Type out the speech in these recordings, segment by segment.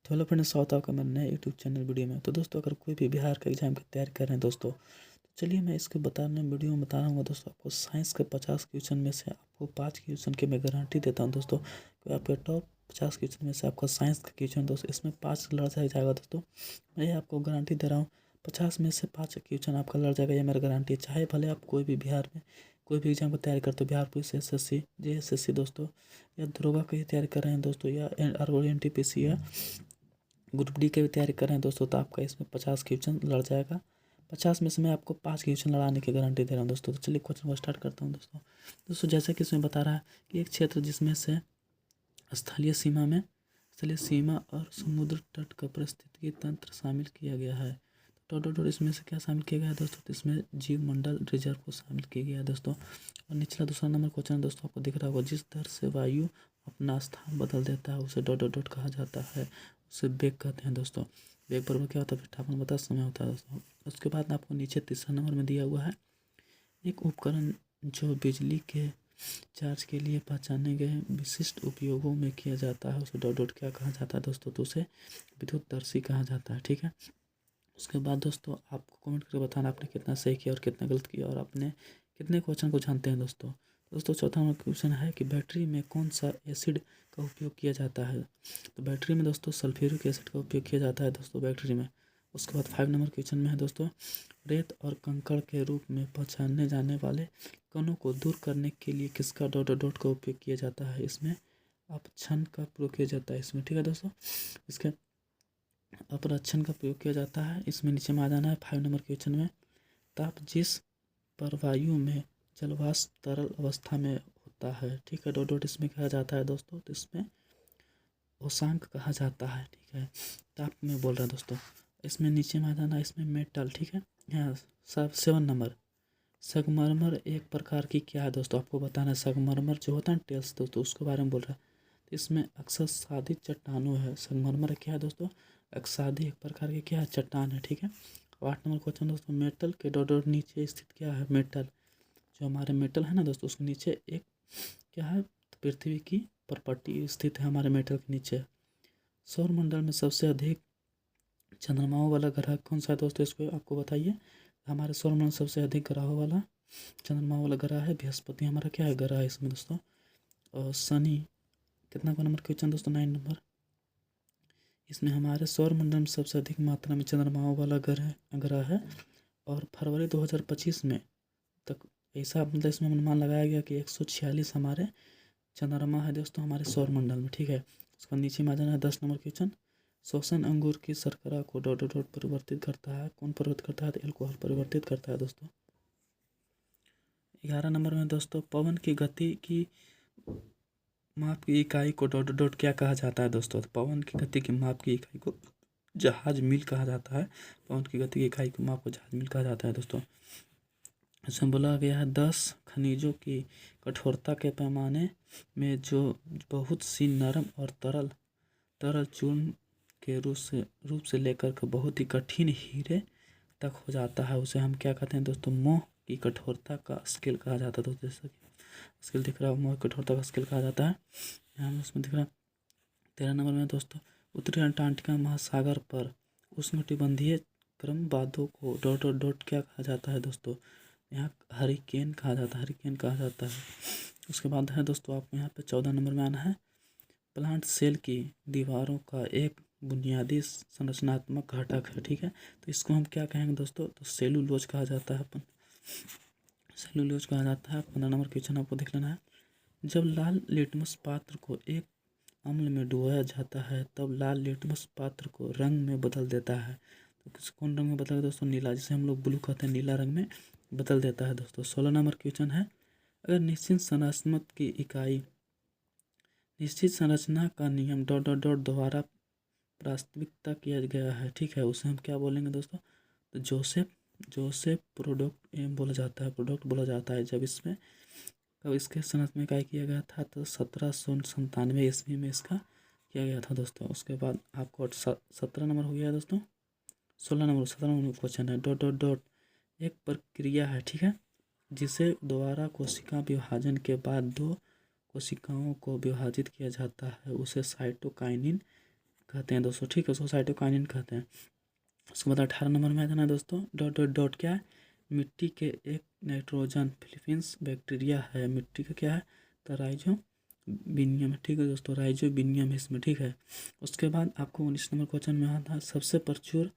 तो hello friends, स्वागत है आपका मेरे नए यूट्यूब चैनल वीडियो में। तो दोस्तों, अगर कोई भी बिहार का एग्जाम की तैयारी कर रहे हैं दोस्तों, तो चलिए मैं इसके वीडियो में बता रहा हूँ दोस्तों। आपको साइंस के 50 क्वेश्चन में से आपको 5 क्वेश्चन की मैं गारंटी देता हूँ दोस्तों, कि आपके टॉप 50 क्वेश्चन में से आपका साइंस का क्वेश्चन दोस्तों इसमें 5 लड़ जाएगा दोस्तों। मैं ये आपको गारंटी दे रहा हूँ, 50 में से 5 क्वेश्चन आपका लड़ जाएगा, ये मेरा गारंटी है। चाहे भले आप कोई भी बिहार में कोई भी एग्जाम की तैयारी करते हो, बिहार पुलिस, SSC, JSSC दोस्तों, या दरोगा की तैयारी कर रहे हैं दोस्तों, या NTPC या ग्रुप डी की भी तैयारी कर रहे हैं दोस्तों, तो आपका इसमें 50 क्वेश्चन लड़ जाएगा। 50 में से मैं आपको 5 क्वेश्चन लड़ाने की गारंटी दे रहा हूँ दोस्तों। तो चलिए क्वेश्चन को स्टार्ट करता हूँ दोस्तों। जैसे कि इसमें बता रहा है कि एक क्षेत्र जिसमें से स्थलीय सीमा और समुद्र तट का पारिस्थितिकी तंत्र शामिल किया गया है। तो इसमें से क्या शामिल किया गया है दोस्तों? तो इसमें जीव मंडल रिजर्व को शामिल किया गया है दोस्तों। और निचला दूसरा नंबर क्वेश्चन है दोस्तों, आपको दिख रहा होगा, जिस दर से वायु अपना स्थान बदल देता है उसे ... कहा जाता है, उसे वेग कहते हैं दोस्तों। वेग बराबर क्या होता है? विस्थापन बटा समय होता है दोस्तों। उसके बाद आपको नीचे तीसरा नंबर में दिया हुआ है, एक उपकरण जो बिजली के चार्ज के लिए पहचाने गए विशिष्ट उपयोगों में किया जाता है, उसे ... क्या कहा जाता है दोस्तों? तो उसे विद्युतदर्शी कहा जाता है, ठीक है। उसके बाद दोस्तों आपको कमेंट करके बताना आपने कितना सही किया और कितना गलत किया, और आपने कितने क्वेश्चन को जानते हैं दोस्तों। चौथा नंबर क्वेश्चन है कि बैटरी में कौन सा एसिड का उपयोग किया जाता है? तो बैटरी में दोस्तों सल्फ्यूरिक एसिड का उपयोग किया जाता है दोस्तों बैटरी में। उसके बाद 5 नंबर क्वेश्चन में है दोस्तों, रेत और कंकड़ के रूप में पहचाने जाने वाले कणों को दूर करने के लिए किसका ... का उपयोग किया जाता है? इसमें अपक्षण का प्रयोग किया जाता है इसमें, ठीक है दोस्तों। इसके अपरक्षण का प्रयोग किया जाता है इसमें। नीचे में आ जाना है 5 नंबर क्वेश्चन में, ताप जिस पर वायु में जलवाष्प तरल अवस्था में होता है, ठीक है, ... इसमें कहा जाता है दोस्तों। तो इसमें उष्मांक कहा जाता है, ठीक है, ताप में बोल रहा है दोस्तों। इसमें नीचे में आ जाना, इसमें मेटल, ठीक है। यहाँ 7 नंबर, संगमरमर एक प्रकार की क्या है दोस्तों? आपको बताना है। संगमरमर जो होता है ना टेल्स दोस्तों, उसके बारे में बोल रहा है। तो इसमें अक्षादित चट्टानों है। संगमरमर क्या है दोस्तों? अक्षादित एक प्रकार की क्या है? चट्टान है, ठीक है। 8 नंबर क्वेश्चन दोस्तों, मेटल के ... नीचे स्थित क्या है? मेटल, जो हमारे मेटल है ना दोस्तों, उसके नीचे एक क्या है? तो पृथ्वी की प्रॉपर्टी स्थित है हमारे मेटल के नीचे। सौर मंडल में सबसे अधिक चंद्रमाओं वाला ग्रह कौन सा है दोस्तों? इसको आपको बताइए। हमारे सौर मंडल सबसे अधिक ग्रहों वाला चंद्रमा वाला ग्रह है बृहस्पति, हमारा क्या है ग्रह है इसमें दोस्तों। और शनि कितना का नंबर क्वेश्चन दोस्तों? 9 नंबर। इसमें हमारे सौर मंडल में सबसे अधिक मात्रा में चंद्रमाओं वाला ग्रह है। और फरवरी 2025 में तक ऐसा मतलब इसमें अनुमान लगाया गया कि 146 हमारे चंद्रमा है दोस्तों हमारे सौर मंडल में, ठीक है। उसका नीचे में आ जाना है 10 नंबर क्वेश्चन, शोषण अंगूर की शर्करा को ... परिवर्तित करता है, कौन परिवर्तित करता है? तो एल्कोहल परिवर्तित करता है दोस्तों। 11 नंबर में दोस्तों, पवन की गति की माप की इकाई को ... क्या कहा जाता है दोस्तों? तो पवन की गति की माप की इकाई को जहाज मील कहा जाता है। पवन की गति की इकाई की माप को जहाज मील कहा जाता है दोस्तों। इसमें बोला गया है 10 खनिजों की कठोरता के पैमाने में जो बहुत सी नरम और तरल चूर्ण के रूप से लेकर के बहुत ही कठिन हीरे तक हो जाता है, उसे हम क्या कहते हैं दोस्तों? मोह की कठोरता का स्केल कहा जाता है दोस्तों। जैसा कि स्केल दिख रहा है, मोह की कठोरता का स्केल कहा जाता है। यहाँ उसमें दिख रहा है 13 नंबर में दोस्तों, उत्तरी अंटार्कटिका महासागर पर उष्णकटिबंधीय क्रम वादों को ... क्या कहा जाता है दोस्तों? यहाँ हरिकेन कहा जाता है, हरिकेन कहा जाता है। उसके बाद है दोस्तों, आपको यहाँ पे 14 नंबर में आना है, प्लांट सेल की दीवारों का एक बुनियादी संरचनात्मक घटक है, ठीक है। तो इसको हम क्या कहेंगे दोस्तों? तो सेलुलोज कहा जाता है अपन, सेलुलोज कहा जाता है। 15 नंबर क्वेश्चन आपको देख लेना है, जब लाल लिटमस पात्र को एक अम्ल में डुबोया जाता है तब लाल लिटमस पात्र को रंग में बदल देता है। तो कौन रंग में बदल है दोस्तों? नीला, जिसे हम लोग ब्लू कहते हैं, नीला रंग में बदल देता है दोस्तों। 16 नंबर क्वेश्चन है, अगर निश्चित संरचना का नियम ... द्वारा वास्तविकता किया गया है, ठीक है, उसे हम क्या बोलेंगे दोस्तों? तो जोसेफ प्रोडक्ट बोला जाता है, प्रोडक्ट बोला जाता है। जब इसके सनद में क्या किया गया था? तो 1797 ईस्वी में इसका किया गया था दोस्तों। उसके बाद आपको 17 नंबर हो गया दोस्तों। 17 नंबर क्वेश्चन है ... एक प्रक्रिया है, ठीक है, जिसे दोबारा कोशिका विभाजन के बाद 2 कोशिकाओं को विभाजित किया जाता है, उसे साइटोकाइनिन कहते हैं दोस्तों, ठीक है, उसको साइटोकाइनिन कहते हैं। उसके बाद 18 नंबर में आ जाना है दोस्तों, डॉट डॉट डॉट क्या है, मिट्टी के एक नाइट्रोजन फिलिपींस बैक्टीरिया है, मिट्टी का क्या है, तो राइजोबिनियम, ठीक है दोस्तों, राइजोबिनियम है इसमें, ठीक है। उसके बाद आपको 19 नंबर क्वेश्चन में आता है सबसे प्रचुर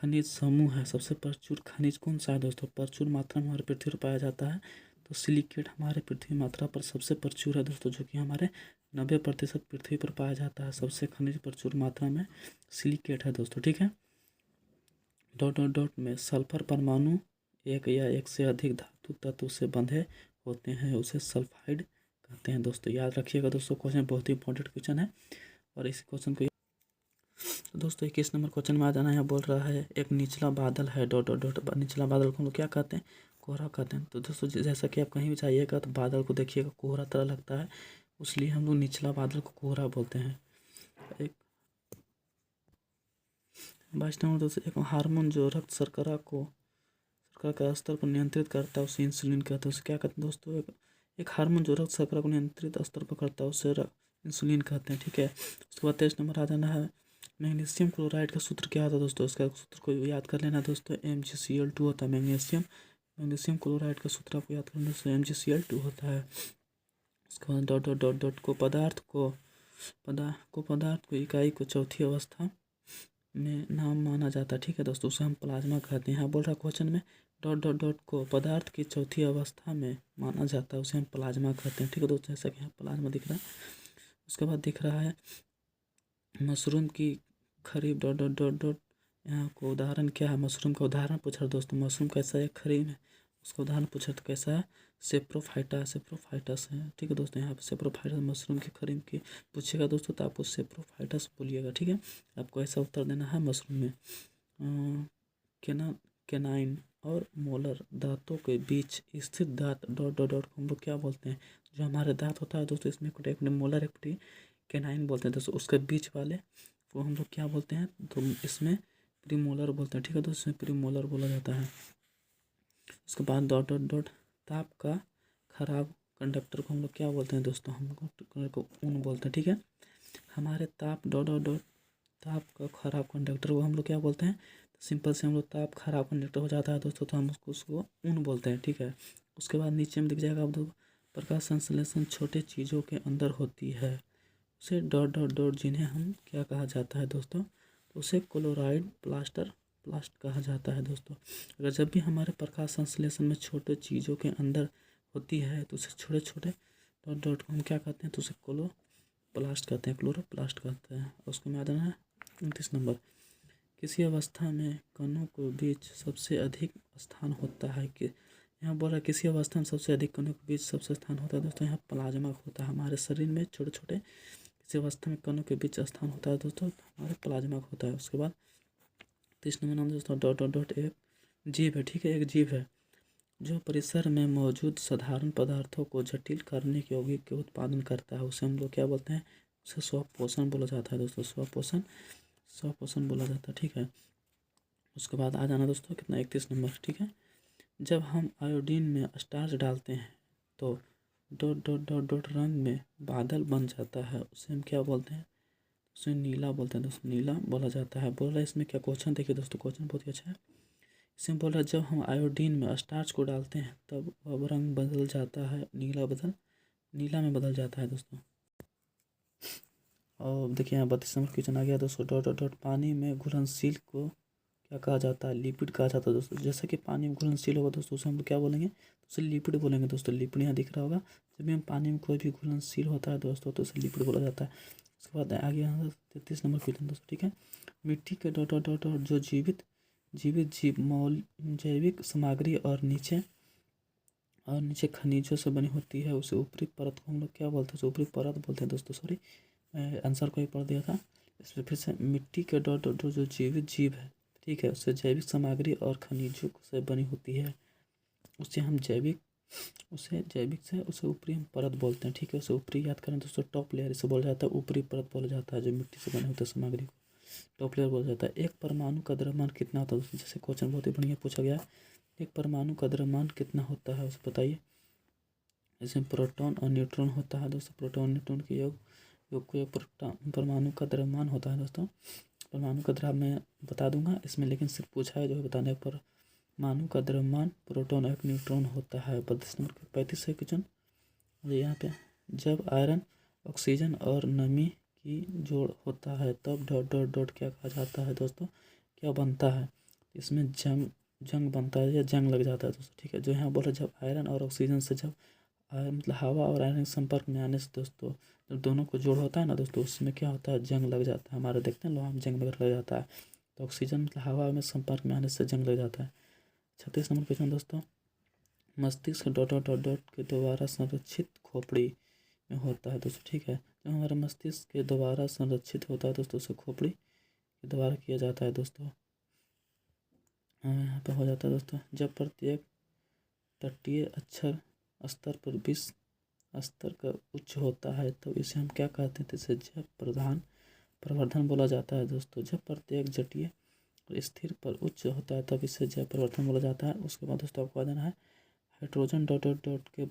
खनिज समूह है, सबसे प्रचुर खनिज कौन सा है दोस्तों, प्रचुर मात्रा में हमारे पृथ्वी पर पाया जाता है, तो सिलिकेट हमारे पृथ्वी मात्रा पर सबसे प्रचुर है दोस्तों, जो कि हमारे 90% पृथ्वी पर पाया जाता है। सबसे खनिज प्रचुर मात्रा में सिलिकेट है दोस्तों, ठीक है। डॉट डॉट डॉट में सल्फर परमाणु एक या एक से अधिक धातु तत्व से बंधे होते हैं, उसे सल्फाइड कहते हैं दोस्तों, याद रखिएगा दोस्तों, क्वेश्चन बहुत ही इंपॉर्टेंट क्वेश्चन है। और इस क्वेश्चन को तो दोस्तों 21 नंबर क्वेश्चन में आ जाना है, बोल रहा है एक निचला बादल है, डॉट डॉट डॉट, निचला बादल को हम लोग क्या कहते हैं, कोहरा कहते हैं। तो दोस्तों जैसा कि आप कहीं भी जाइएगा तो बादल को देखिएगा कोहरा तरह लगता है, इसलिए हम लोग निचला बादल को कोहरा बोलते हैं। एक 22 नंबर दोस्तों, एक हार्मोन जो रक्त शर्करा का स्तर को नियंत्रित करता है उसे इंसुलिन कहते हैं, उसे क्या कहते हैं दोस्तों, एक हार्मोन जो रक्त शर्करा को नियंत्रित स्तर पर करता है उसे इंसुलिन कहते हैं, ठीक है। उसके बाद 23 नंबर आ जाना है, मैग्नीशियम क्लोराइड का सूत्र क्या होता है दोस्तों, इसका सूत्र को याद कर लेना दोस्तों, MgCl2 होता है। मैग्नीशियम क्लोराइड का सूत्र आपको याद करना दोस्तों, MgCl2 होता है। उसके बाद डॉट डॉट डॉट डॉट को पदार्थ को इकाई को चौथी अवस्था में नाम माना जाता है, ठीक है दोस्तों, उसे हम प्लाज्मा कहते हैं। यहाँ बोल रहा क्वेश्चन में डॉट डॉट डॉट को पदार्थ की चौथी अवस्था में माना जाता है, उसे हम प्लाज्मा कहते हैं, ठीक है दोस्तों, जैसा कि यहाँ प्लाज्मा दिख रहा है। उसके बाद दिख रहा है मशरूम की खरीफ, डॉट डॉट डॉट डॉट, यहाँ को उदाहरण क्या है, मशरूम का उदाहरण पूछा दोस्तों, मशरूम कैसा है, खरीफ है, उसका उदाहरण पूछा तो कैसा है, सेप्रोफाइटस है, ठीक है दोस्तों। यहाँ पर सेप्रोफाइटस मशरूम की खरीफ की पूछेगा दोस्तों तो आपको सेप्रोफाइटस बोलिएगा, ठीक है। आपको ऐसा उत्तर देना है मशरूम में। केनाइन और मोलर दांतों के बीच स्थित दांत, डॉट डॉट डॉट को हम लोग क्या बोलते हैं, जो हमारे दांत होता है दोस्तों, इसमें एक मोलर एक केनाइन बोलते हैं दोस्तों, उसके बीच वाले को हम लोग क्या बोलते हैं, तो इसमें प्रीमोलर बोलते हैं, ठीक है दोस्तों, इसमें प्रीमोलर बोला जाता है। उसके बाद डॉट डॉट डॉट ताप का खराब कंडक्टर को हम लोग क्या बोलते हैं दोस्तों, हम लोग को ऊन बोलते हैं, ठीक है। हमारे ताप डॉट डॉट डॉट ताप का खराब कंडक्टर को हम लोग क्या बोलते हैं, तो सिंपल से हम लोग ताप खराब कंडक्टर हो जाता है दोस्तों, तो हम उसको ऊन बोलते हैं, ठीक है। उसके बाद नीचे में दिख जाएगा आप दो, प्रकाश संश्लेषण छोटे चीज़ों के अंदर होती है, उसे डॉट डॉट डॉट जिन्हें हम क्या कहा जाता है दोस्तों, तो उसे क्लोराइड प्लास्ट कहा जाता है दोस्तों। अगर जब भी हमारे प्रकाश संश्लेषण में छोटे चीज़ों के अंदर होती है तो उसे छोटे छोटे डॉट डॉट को हम क्या कहते हैं, तो उसे क्लोरोप्लास्ट कहते हैं। उसको में आ जाना है 29 नंबर, किसी अवस्था में कणों के बीच सबसे अधिक स्थान होता है, कि यहाँ बोल रहा है किसी अवस्था में सबसे अधिक कणों के बीच सबसे स्थान होता है दोस्तों, यहाँ प्लाज्मा होता है। हमारे शरीर में छोटे छोटे किसी अवस्था में कणों के बीच स्थान होता है दोस्तों, हमारे प्लाज्मा होता है। उसके बाद 30 नंबर नाम दोस्तों, डॉट डॉट डॉट एक जीव है, ठीक है, एक जीव है जो परिसर में मौजूद साधारण पदार्थों को जटिल करने के यौगिक के उत्पादन करता है, उसे हम लोग क्या बोलते हैं, उसे स्वपोषण बोला जाता है दोस्तों, स्वपोषण बोला जाता है, ठीक है। उसके बाद आ जाना दोस्तों कितना 31 नंबर, ठीक है। जब हम आयोडीन में स्टार्च डालते हैं तो डॉट डॉट डॉट डॉट रंग में बादल बन जाता है, उसे हम क्या बोलते हैं, उसे नीला बोलते हैं दोस्तों, नीला बोला जाता है। बोल रहा है इसमें क्या क्वेश्चन, देखिए दोस्तों क्वेश्चन बहुत ही अच्छा है। इसमें बोल रहा है जब हम आयोडीन में स्टार्च को डालते हैं तब वह रंग बदल जाता है, नीला में बदल जाता है दोस्तों। और देखिए यहाँ 32 नंबर क्वेश्चन आ गया दोस्तों, डॉट डॉट डॉट पानी में घुलनशील को क्या कहा जाता है, लिपिड कहा जाता है दोस्तों। जैसे कि पानी में घुलनशील होगा दोस्तों उसे हम क्या बोलेंगे, तो उसे लिपिड बोलेंगे दोस्तों, लिपिड यहाँ दिख रहा होगा। जब भी हम पानी में कोई भी घुलनशील होता है दोस्तों तो उसे लिपिड बोला जाता है। उसके बाद आ गया 33 नंबर क्वेश्चन दोस्तों, ठीक है। मिट्टी के डॉट डॉट डॉट डॉट जो जीवित जीव मौल जैविक सामग्री और नीचे खनिजों से बनी होती है, उसे ऊपरी परत को हम लोग क्या बोलते हैं, ऊपरी परत बोलते हैं दोस्तों। सॉरी आंसर को ही पढ़ दिया था, इसमें फिर से मिट्टी के डॉट डॉट जो जीवित जीव है, ठीक है, उससे जैविक सामग्री और खनिजों से बनी होती है, उसे हम उसे ऊपरी हम परत बोलते हैं, ठीक है। उसे ऊपरी याद करें दोस्तों, टॉप लेयर इसे बोला जाता है, ऊपरी परत बोला जाता है, जो मिट्टी से बने होते हैं सामग्री को टॉप लेयर बोला जाता है। एक परमाणु का द्रव्यमान कितना होता है दोस्तों, जैसे क्वेश्चन बहुत ही बढ़िया पूछा गया है, एक परमाणु का द्रव्यमान कितना होता है उसे बताइए। इसमें प्रोटॉन और न्यूट्रॉन होता है दोस्तों, प्रोटॉन न्यूट्रॉन के योग कोई परमाणु का द्रव्यमान होता है दोस्तों। परमाणु का द्रव्य मैं बता दूंगा इसमें, लेकिन सिर्फ पूछा है जो है बताने पर। परमाणु का द्रव्यमान प्रोटॉन और न्यूट्रॉन होता है। 35 है क्वेश्चन। यहाँ पे जब आयरन, ऑक्सीजन और नमी की जोड़ होता है तब डॉट डॉट डॉट क्या कहा जाता है दोस्तों, क्या बनता है। इसमें जंग बनता है या जंग लग जाता है दोस्तों। ठीक है, जो यहाँ बोला जब आयरन और ऑक्सीजन से जब मतलब हवा और आयरन के संपर्क में आने से दोस्तों जब दोनों को जोड़ होता है ना दोस्तों, उसमें क्या होता है, जंग लग जाता है। हमारे देखते हैं लोहा में जंग वगैरह लग जाता है, तो ऑक्सीजन मतलब हवा में संपर्क में आने से जंग लग जाता है। 36 नंबर क्वेश्चन दोस्तों, मस्तिष्क डॉट डॉट डॉट डॉट के द्वारा संरक्षित खोपड़ी में होता है दोस्तों। ठीक है, जो हमारा मस्तिष्क के द्वारा संरक्षित होता है दोस्तों, उसे खोपड़ी के द्वारा किया जाता है दोस्तों। यहाँ पे हो जाता है दोस्तों, जब प्रत्येक तटीय अक्षर स्तर पर 20 स्तर का उच्च होता है तब इसे हम क्या कहते हैं, इसे जब प्रवर्धन बोला जाता है दोस्तों। जब प्रत्येक जटिय स्थिर पर उच्च होता है तब इसे जय परिवर्तन बोला जाता है। उसके बाद दोस्तों आपको देना है हाइड्रोजन डॉट डॉट डॉट के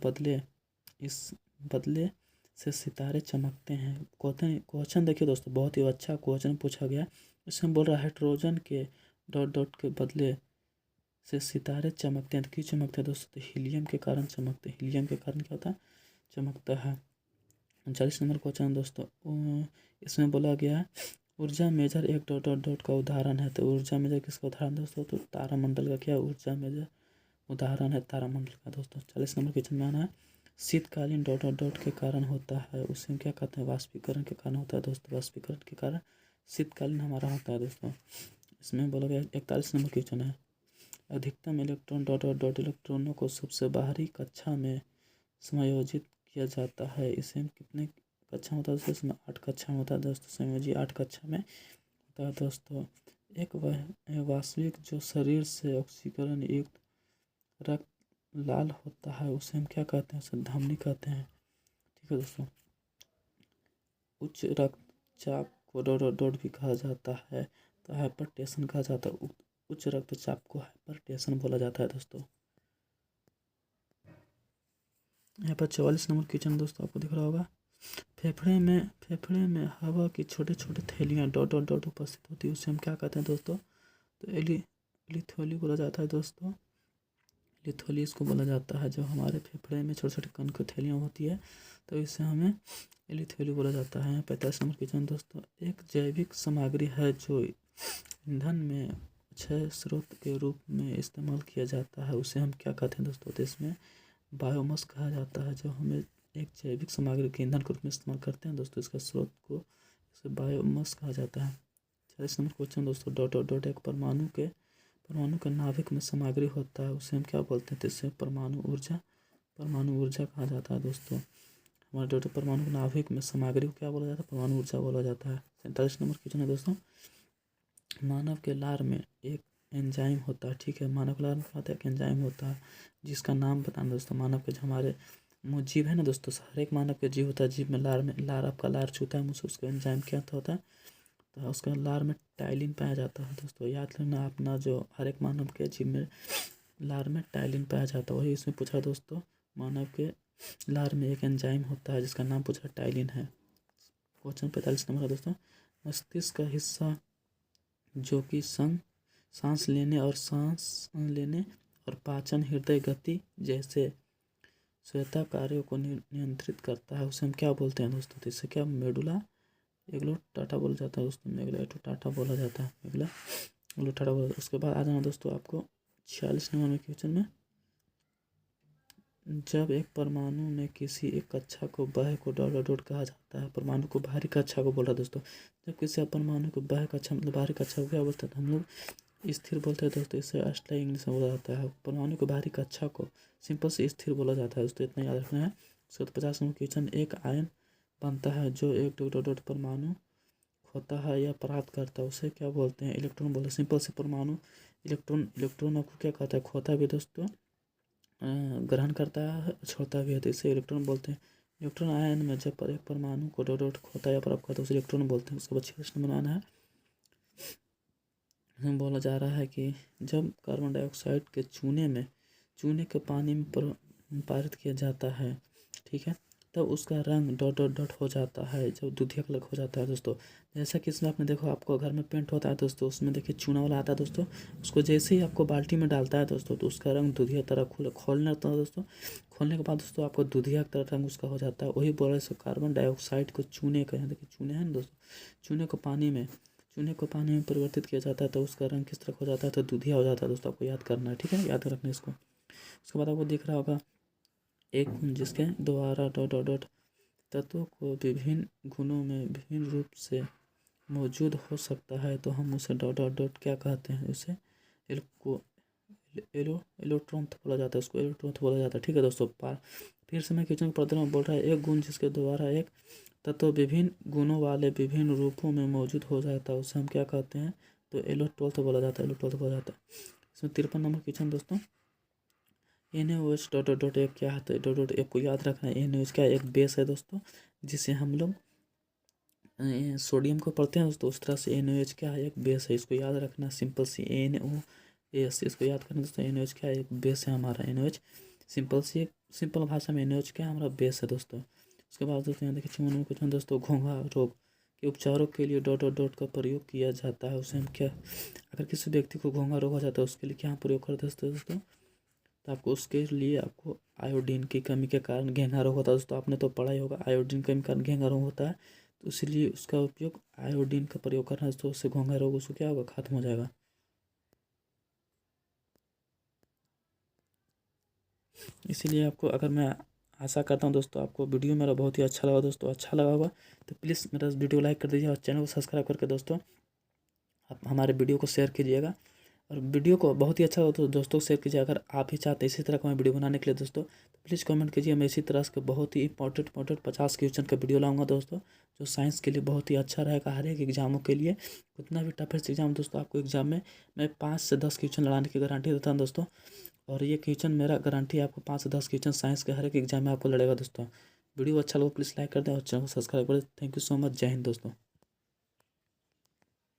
बदले से सितारे चमकते हैं। क्वेश्चन देखिए दोस्तों, बहुत ही अच्छा क्वेश्चन पूछा गया। इसमें बोल रहा है हाइड्रोजन के डॉट डॉट के बदले से सितारे चमकते हैं। तो क्यों चमकते हैं दोस्तों, तो हीलियम के कारण चमकते हैं। हीलियम के कारण क्या होता है, चमकता है। 39 नंबर क्वेश्चन दोस्तों, इसमें बोला गया है ऊर्जा मेजर एक डॉट डॉट डॉट का उदाहरण है। तो ऊर्जा मेजर किसका उदाहरण दोस्तों, तो तारामंडल का क्या ऊर्जा मेजर उदाहरण है, तारामंडल का दोस्तों। 40 नंबर क्वेश्चन में आना है शीतकालीन डॉट डॉट डॉट के कारण होता है, उसे क्या कहते हैं, वाष्पीकरण के कारण होता है दोस्तों। वाष्पीकरण के कारण शीतकालीन हमारा होता है दोस्तों। इसमें बोला गया 41 नंबर क्वेश्चन है अधिकतम इलेक्ट्रॉन डॉट डॉट डॉट इलेक्ट्रॉनों को सबसे बाहरी कक्षा में समायोजित किया जाता है। इसे कितने कक्षा में होता है दोस्तों, इसमें 8 कक्षा में होता है दोस्तों। संयोजी 8 कक्षा में होता है दोस्तों। एक वास्तविक जो शरीर से ऑक्सीकरण युक्त रक्त लाल होता है उसे हम क्या कहते हैं, उसे धमनी कहते हैं। ठीक है दोस्तों, उच्च रक्तचाप को डॉट डॉट डॉट भी कहा जाता है, तो हाइपरटेंशन कहा जाता है। उच्च रक्तचाप को हाइपरटेंशन बोला जाता है दोस्तों। यहाँ पर 44 नंबर क्वेश्चन दोस्तों आपको दिख रहा होगा फेफड़े में हवा की छोटे छोटे थैलियाँ डॉट डॉट डॉट उपस्थित होती है, उसे हम क्या कहते हैं दोस्तों, तो एलिथोली बोला जाता है दोस्तों। एलिथोली इसको बोला जाता है, जो हमारे फेफड़े में छोटे छोटे कण की थैलियाँ होती है तो इसे हमें एलिथोली बोला जाता है। 45 नंबर क्वेश्चन दोस्तों, एक जैविक सामग्री है जो ईंधन में अक्षय स्रोत के रूप में इस्तेमाल किया जाता है, उसे हम क्या कहते हैं दोस्तों, तो इसमें बायोमास कहा जाता है। जो हमें एक जैविक सामग्री के ईंधन के रूप में इस्तेमाल करते हैं दोस्तों, इसका स्रोत को इसे बायोमास कहा जाता है। 40 नंबर क्वेश्चन दोस्तों, डॉट डॉट डॉट एक परमाणु के नाभिक में सामग्री होता है, उसे हम क्या बोलते हैं, तो इससे परमाणु ऊर्जा कहा जाता है दोस्तों। हमारे डॉट परमाणु के नाभिक में सामग्री को क्या बोला जाता है, परमाणु ऊर्जा बोला जाता है। 47 नंबर क्वेश्चन है दोस्तों, मानव के लार में एक एंजाइम होता है। ठीक है, मानव के लार में क्या होता है, एक एंजाइम होता है जिसका नाम बताना दोस्तों। मानव के जो हमारे जीव है ना दोस्तों, हर एक मानव के जीव होता है, जीव में लार आपका लार छूता है मुझसे, उसका एंजाइम क्या होता है, तो उसका लार में टाइलिन पाया जाता है दोस्तों। याद रखना अपना, जो हर एक मानव के जीव में लार में टाइलिन पाया जाता है, वही इसमें पूछा दोस्तों। मानव के लार में एक एंजाइम होता है जिसका नाम पूछा टाइलिन है। क्वेश्चन 45 नंबर है दोस्तों, मस्तिष्क का हिस्सा जो कि सांस लेने और पाचन, हृदय गति जैसे श्वेता कार्यों को नियंत्रित करता है, उसे हम क्या बोलते हैं दोस्तों, तो इससे क्या मेडुला ऑब्लेंगेटा बोला जाता है दोस्तों। मेडुला ऑब्लेंगेटा बोला जाता है, मेडुला ऑब्लेंगेटा बोला। उसके बाद आ जाना दोस्तों आपको 46 नंबर में क्वेश्चन में, जब एक परमाणु में किसी एक कक्षा को बाह्य को डॉट डॉट कहा जाता है, परमाणु को बाहरी कक्षा को बोल रहा है दोस्तों। जब किसी परमाणु को बाह्य कक्षा मतलब बाहरी कक्षा को क्या बोलते हैं, तो हम लोग स्थिर बोलते हैं दोस्तों। इसे अष्टलाई इंग्लिश में बोला जाता है। परमाणु की बाहरी कक्षा को सिंपल से स्थिर बोला जाता है दोस्तों, इतना याद रखना है। 50 नंबर क्वेश्चन, एक आयन बनता है जो एक डॉट डॉट परमाणु खोता है या प्राप्त करता है, उसे क्या बोलते हैं, इलेक्ट्रॉन बोलते हैं। सिंपल से परमाणु इलेक्ट्रॉन आपको क्या कहता है, खोता भी दोस्तों, ग्रहण करता है, छोड़ता भी है, तो इसे इलेक्ट्रॉन बोलते हैं। इलेक्ट्रॉन आयन में जब एक परमाणु को डॉट डॉट खोता या प्राप्त करता है उसे इलेक्ट्रॉन बोलते हैं। उसके बाद 46 नंबर आना है, हम बोला जा रहा है कि जब कार्बन डाइऑक्साइड के चूने के पानी में पारित किया जाता है, ठीक है, तब उसका रंग डॉट डॉट डॉट हो जाता है, जब दूधिया कलर हो जाता है दोस्तों। जैसा कि इसमें आपने देखो, आपको घर में पेंट होता है दोस्तों, उसमें देखिए चूना वाला आता है दोस्तों, उसको जैसे ही आपको बाल्टी में डालता है दोस्तों, तो उसका रंग दूधिया तरह खोलने लगता है दोस्तों। खोलने के बाद दोस्तों आपको दूधिया तरह रंग उसका हो जाता है। वही बोल रहे कार्बन डाइऑक्साइड को चूने का, यहाँ देखिए चूने हैं ना दोस्तों, चूने को पानी में परिवर्तित किया जाता है, तो उसका रंग किस तरह हो जाता है, तो दूधिया हो जाता है दोस्तों। आपको याद करना है, ठीक है, याद रखना है इसको। उसके बाद आपको दिख रहा होगा एक गुण जिसके द्वारा डॉट डॉट डॉट तत्वों को विभिन्न गुणों में विभिन्न रूप से मौजूद हो सकता है, तो हम उसे डॉट डॉट डॉट क्या कहते हैं, उसे एलोट्रॉन्थ बोला जाता है, उसको एलोट्रॉन्थ बोला जाता है, ठीक है दोस्तों। फिर से मैं क्वेश्चन पढ़ते में बोल रहा है, एक गुण जिसके द्वारा एक तत्व विभिन्न गुणों वाले विभिन्न रूपों में मौजूद हो जाता है, उसे हम क्या कहते हैं, तो एलोट्रॉन्थ बोला जाता है, एलोट्रॉन्थ बोला जाता है। इसमें 53 नंबर क्वेश्चन दोस्तों, NaOH डॉट डॉट डॉट एक क्या है, तो डॉट डॉट एक को याद रखना है। NaOH क्या एक बेस है दोस्तों, जिसे हम लोग सोडियम को पढ़ते हैं दोस्तों, उस तरह से NaOH क्या है, एक बेस है, इसको याद रखना। सिंपल सी NaOH, इसको याद करना दोस्तों। NaOH क्या है, एक बेस है हमारा। NaOH सिंपल भाषा में NaOH क्या है, हमारा बेस है दोस्तों। उसके बाद दोस्तों यहाँ देखिए 54 नंबर क्वेश्चन दोस्तों, घोंघा रोग के उपचारों के लिए डॉट डॉट डॉट का प्रयोग किया जाता है, उसे हम क्या, अगर किसी व्यक्ति को घोंघा रोग हो जाता है उसके लिए क्या हम प्रयोग करते हैं दोस्तों, तो आपको उसके लिए आपको आयोडीन की कमी के कारण घेंघा रोग होता है दोस्तों। आपने तो पढ़ा ही होगा, आयोडीन कमी के कारण घेंघा रोग होता है, तो इसीलिए उसका उपयोग आयोडीन का प्रयोग करना है दोस्तों। उससे घोंघा रोग उसको क्या होगा, खत्म हो जाएगा। इसीलिए आपको, अगर मैं आशा करता हूँ दोस्तों आपको वीडियो मेरा बहुत ही अच्छा लगा दोस्तों, अच्छा लगा होगा तो प्लीज़ मेरा वीडियो लाइक कर दीजिए और चैनल को सब्सक्राइब करके दोस्तों आप हमारे वीडियो को शेयर कीजिएगा। और वीडियो को बहुत ही अच्छा हो तो दोस्तों को शेयर कीजिए। अगर आप ही चाहते हैं इसी तरह का मैं वीडियो बनाने के लिए दोस्तों, तो प्लीज़ कमेंट कीजिए। मैं इसी तरह के बहुत ही इंपॉर्टेंट 50 क्वेश्चन का वीडियो लाऊंगा दोस्तों, जो साइंस के लिए बहुत ही अच्छा रहेगा हर एक एग्जामों के लिए। उतना भी टफेस्ट एग्जाम दोस्तों, आपको एग्जाम में मैं 5 से 10 क्वेश्चन लगाने की गारंटी देता हूँ दोस्तों। और ये क्वेश्चन मेरा गारंटी है, आपको 5 से 10 क्वेश्चन साइंस के हर एक एग्जाम में आपको लड़ेगा दोस्तों। वीडियो अच्छा लगा प्लीज़ लाइक कर दें और चैनल को सब्सक्राइब कर दें। थैंक यू सो मच, जय हिंद दोस्तों।